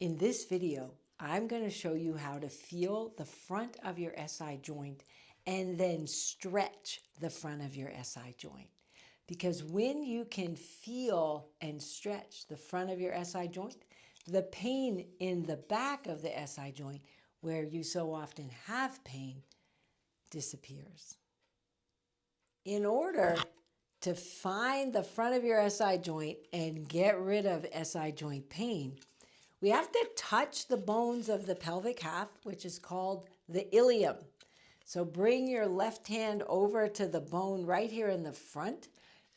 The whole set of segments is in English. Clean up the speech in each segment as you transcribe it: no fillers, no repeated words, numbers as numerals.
In this video, I'm going to show you how to feel the front of your SI joint and then stretch the front of your SI joint. Because when you can feel and stretch the front of your SI joint, the pain in the back of the SI joint, where you so often have pain, disappears. In order to find the front of your SI joint and get rid of SI joint pain, we have to touch the bones of the pelvic half, which is called the ilium. So bring your left hand over to the bone right here in the front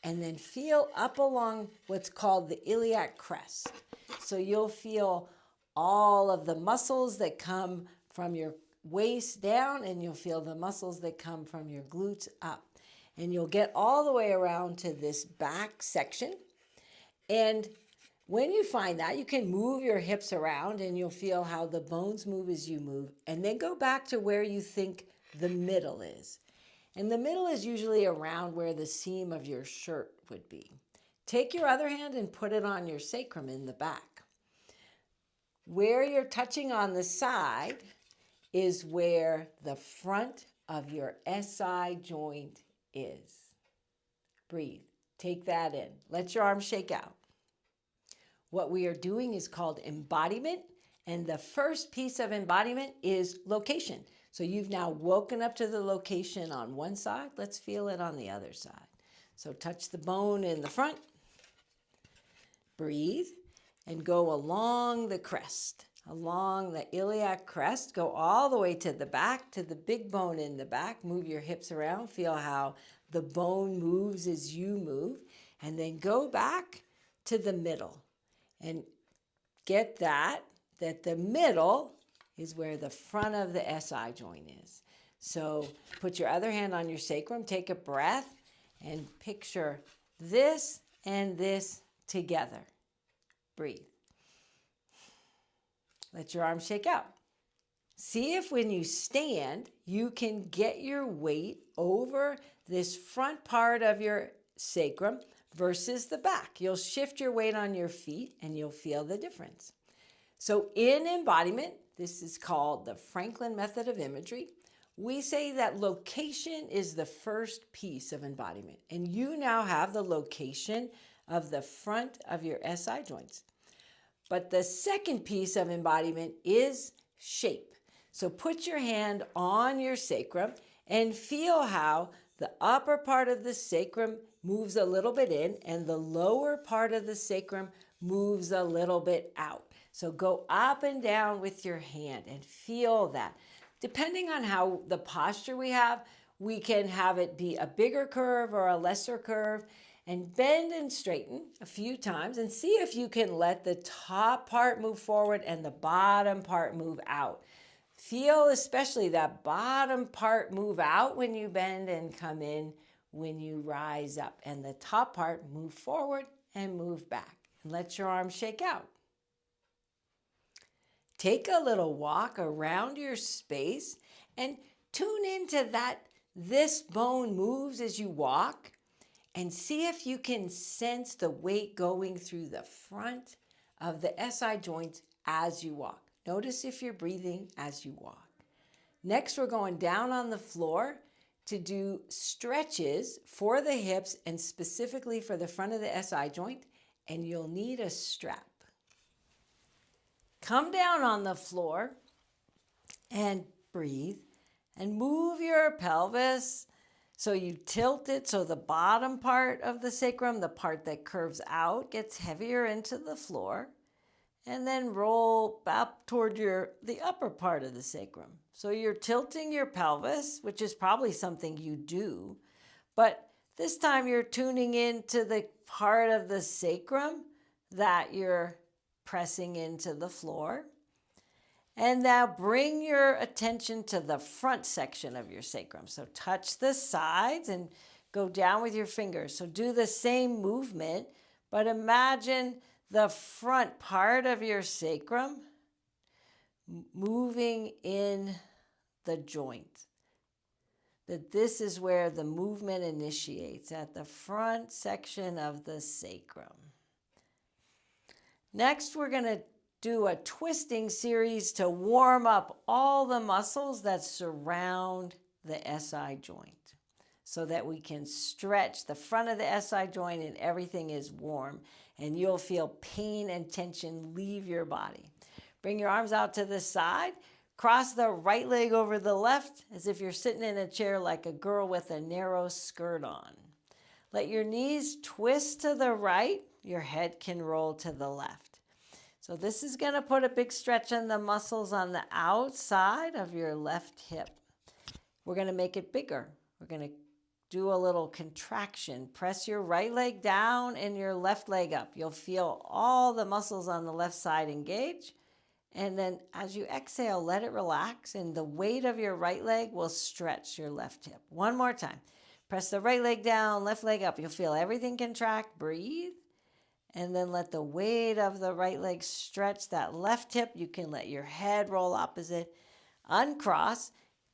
and then feel up along what's called the iliac crest. So you'll feel all of the muscles that come from your waist down, and you'll feel the muscles that come from your glutes up. And you'll get all the way around to this back section. And when you find that, you can move your hips around and you'll feel how the bones move as you move. And then go back to where you think the middle is. And the middle is usually around where the seam of your shirt would be. Take your other hand and put it on your sacrum in the back. Where you're touching on the side is where the front of your SI joint is. Breathe. Take that in. Let your arms shake out. What we are doing is called embodiment, and the first piece of embodiment is location. So you've now woken up to the location on one side. Let's feel it on the other side. So touch the bone in the front. Breathe and go along the crest, along the iliac crest. Go all the way to the back, to the big bone in the back. Move your hips around. Feel how the bone moves as you move. And then go back to the middle. And get that the middle is where the front of the SI joint is. So put your other hand on your sacrum, take a breath, and picture this and this together. Breathe. Let your arms shake out. See if when you stand, you can get your weight over this front part of your sacrum versus the back. You'll shift your weight on your feet and you'll feel the difference. So in embodiment, this is called the Franklin method of imagery. We say that location is the first piece of embodiment, and you now have the location of the front of your SI joints. But the second piece of embodiment is shape. So put your hand on your sacrum and feel how the upper part of the sacrum moves a little bit in and the lower part of the sacrum moves a little bit out. So go up and down with your hand and feel that. Depending on how the posture we have, we can have it be a bigger curve or a lesser curve. And bend and straighten a few times and see if you can let the top part move forward and the bottom part move out. Feel especially that bottom part move out when you bend and come in when you rise up. And the top part move forward and move back. And let your arms shake out. Take a little walk around your space and tune into that this bone moves as you walk. And see if you can sense the weight going through the front of the SI joints as you walk. Notice if you're breathing as you walk. Next, we're going down on the floor to do stretches for the hips and specifically for the front of the SI joint, and you'll need a strap. Come down on the floor and breathe and move your pelvis. So you tilt it so the bottom part of the sacrum, the part that curves out, gets heavier into the floor. And then roll up toward the upper part of the sacrum. So you're tilting your pelvis, which is probably something you do. But this time you're tuning into the part of the sacrum that you're pressing into the floor. And now bring your attention to the front section of your sacrum. So touch the sides and go down with your fingers. So do the same movement, but imagine the front part of your sacrum moving in the joint. That this is where the movement initiates, at the front section of the sacrum. Next, we're going to do a twisting series to warm up all the muscles that surround the SI joint so that we can stretch the front of the SI joint and everything is warm and you'll feel pain and tension leave your body. Bring your arms out to the side. Cross the right leg over the left as if you're sitting in a chair like a girl with a narrow skirt on. Let your knees twist to the right. Your head can roll to the left. So this is going to put a big stretch on the muscles on the outside of your left hip. We're going to make it bigger. We're going to do a little contraction. Press your right leg down and your left leg up. You'll feel all the muscles on the left side engage. And then as you exhale, let it relax and the weight of your right leg will stretch your left hip. One more time. Press the right leg down, left leg up. You'll feel everything contract. Breathe. And then let the weight of the right leg stretch that left hip. You can let your head roll opposite. Uncross.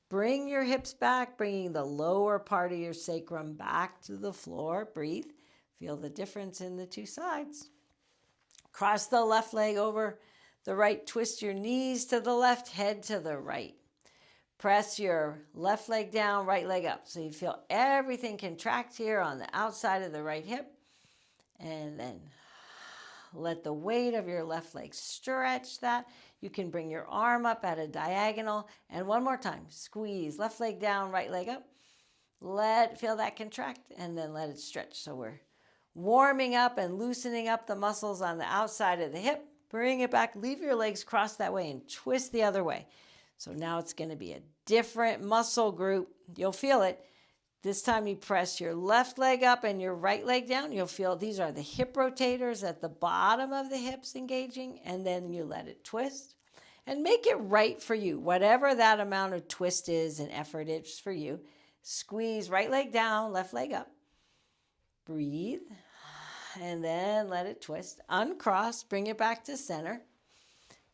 Bring your hips back, bringing the lower part of your sacrum back to the floor. Breathe. Feel the difference in the two sides. Cross the left leg over the right. Twist your knees to the left, head to the right. Press your left leg down, right leg up. So you feel everything contract here on the outside of the right hip. And then let the weight of your left leg stretch that. You can bring your arm up at a diagonal. And one more time, squeeze, left leg down, right leg up. Feel that contract and then let it stretch. So we're warming up and loosening up the muscles on the outside of the hip. Bring it back, leave your legs crossed that way and twist the other way. So now it's going to be a different muscle group. You'll feel it. This time you press your left leg up and your right leg down. You'll feel these are the hip rotators at the bottom of the hips engaging, and then you let it twist. And make it right for you, whatever that amount of twist is and effort is for you. Squeeze right leg down, left leg up. Breathe, and then let it twist. Uncross, bring it back to center.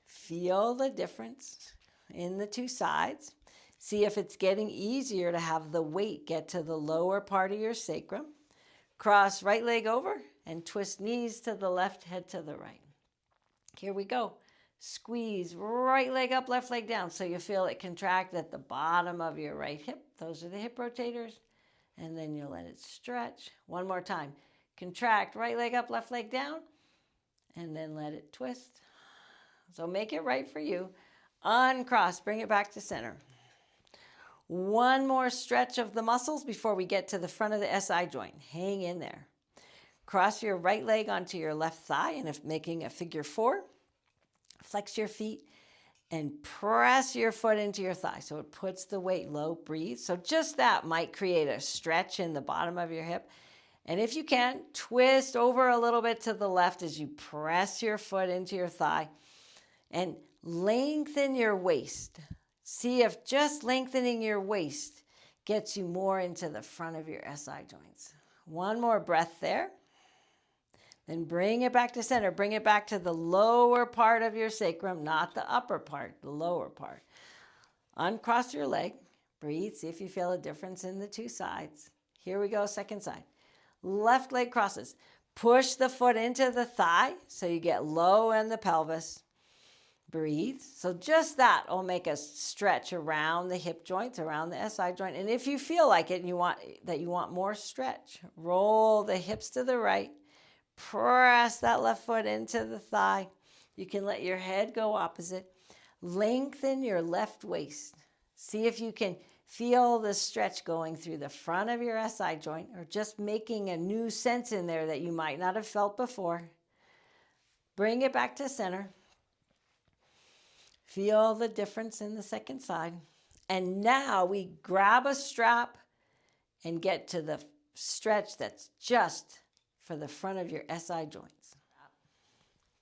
Feel the difference in the two sides. See if it's getting easier to have the weight get to the lower part of your sacrum. Cross right leg over and twist knees to the left, head to the right. Here we go. Squeeze right leg up, left leg down. So you feel it contract at the bottom of your right hip. Those are the hip rotators. And then you let it stretch. One more time. Contract right leg up, left leg down. And then let it twist. So make it right for you. Uncross, bring it back to center. One more stretch of the muscles before we get to the front of the SI joint. Hang in there. Cross your right leg onto your left thigh and if making a figure 4. Flex your feet and press your foot into your thigh so it puts the weight low. Breathe. So just that might create a stretch in the bottom of your hip. And if you can, twist over a little bit to the left as you press your foot into your thigh and lengthen your waist. See if just lengthening your waist gets you more into the front of your SI joints. One more breath there. Then bring it back to center. Bring it back to the lower part of your sacrum, not the upper part, the lower part. Uncross your leg. Breathe. See if you feel a difference in the two sides. Here we go, second side. Left leg crosses. Push the foot into the thigh so you get low in the pelvis. Breathe. So just that will make us stretch around the hip joints, around the SI joint. And if you feel like it and you want more stretch, roll the hips to the right. Press that left foot into the thigh. You can let your head go opposite. Lengthen your left waist. See if you can feel the stretch going through the front of your SI joint or just making a new sense in there that you might not have felt before. Bring it back to center. Feel the difference in the second side. And now we grab a strap and get to the stretch that's just for the front of your SI joints.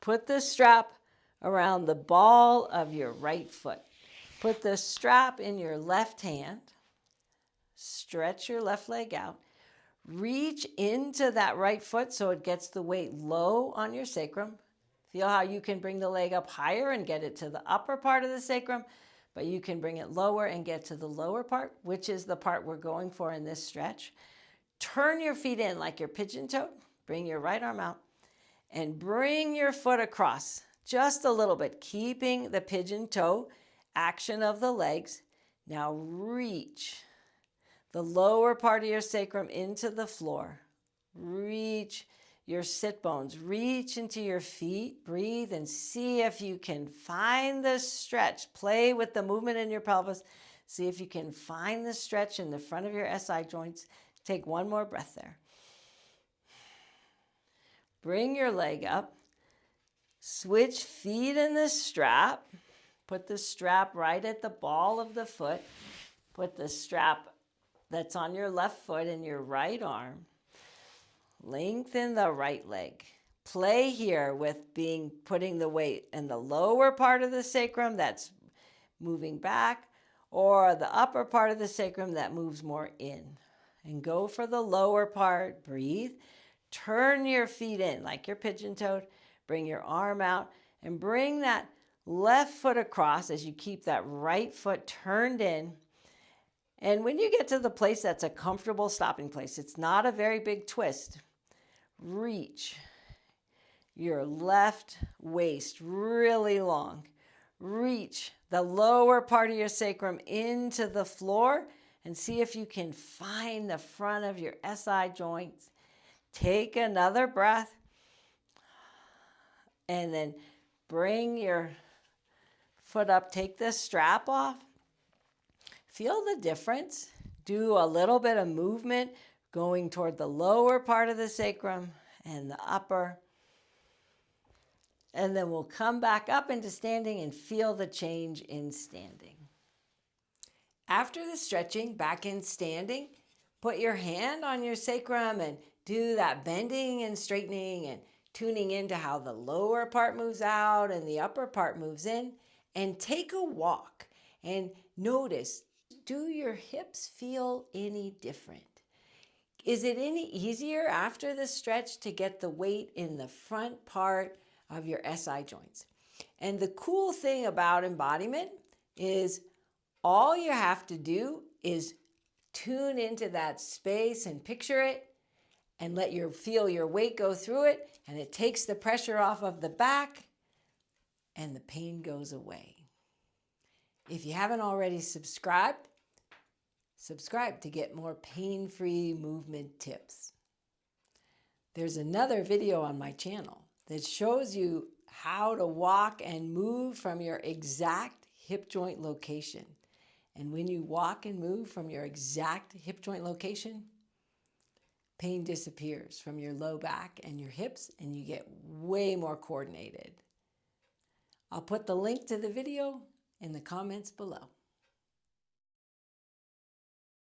Put the strap around the ball of your right foot. Put the strap in your left hand. Stretch your left leg out. Reach into that right foot so it gets the weight low on your sacrum. Feel how you can bring the leg up higher and get it to the upper part of the sacrum, but you can bring it lower and get to the lower part, which is the part we're going for in this stretch. Turn your feet in like you're pigeon-toed. Bring your right arm out and bring your foot across just a little bit, keeping the pigeon toe action of the legs. Now reach the lower part of your sacrum into the floor. Reach your sit bones. Reach into your feet. Breathe and see if you can find the stretch. Play with the movement in your pelvis. See if you can find the stretch in the front of your SI joints. Take one more breath there. Bring your leg up. Switch feet in the strap. Put the strap right at the ball of the foot. Put the strap that's on your left foot in your right arm. Lengthen the right leg. Play here with putting the weight in the lower part of the sacrum that's moving back, or the upper part of the sacrum that moves more in. And go for the lower part. Breathe. Turn your feet in like you're pigeon-toed. Bring your arm out and bring that left foot across as you keep that right foot turned in. And when you get to the place that's a comfortable stopping place, it's not a very big twist, reach your left waist really long. Reach the lower part of your sacrum into the floor and see if you can find the front of your SI joints. Take another breath and then bring your foot up. Take the strap off. Feel the difference. Do a little bit of movement going toward the lower part of the sacrum and the upper. And then we'll come back up into standing and feel the change in standing. After the stretching, back in standing, put your hand on your sacrum and do that bending and straightening and tuning into how the lower part moves out and the upper part moves in. And take a walk and notice, do your hips feel any different? Is it any easier after the stretch to get the weight in the front part of your SI joints? And the cool thing about embodiment is all you have to do is tune into that space and picture it and feel your weight go through it, and it takes the pressure off of the back and the pain goes away. If you haven't already subscribe to get more pain-free movement tips. There's another video on my channel that shows you how to walk and move from your exact hip joint location. And when you walk and move from your exact hip joint location, pain disappears from your low back and your hips, and you get way more coordinated. I'll put the link to the video in the comments below.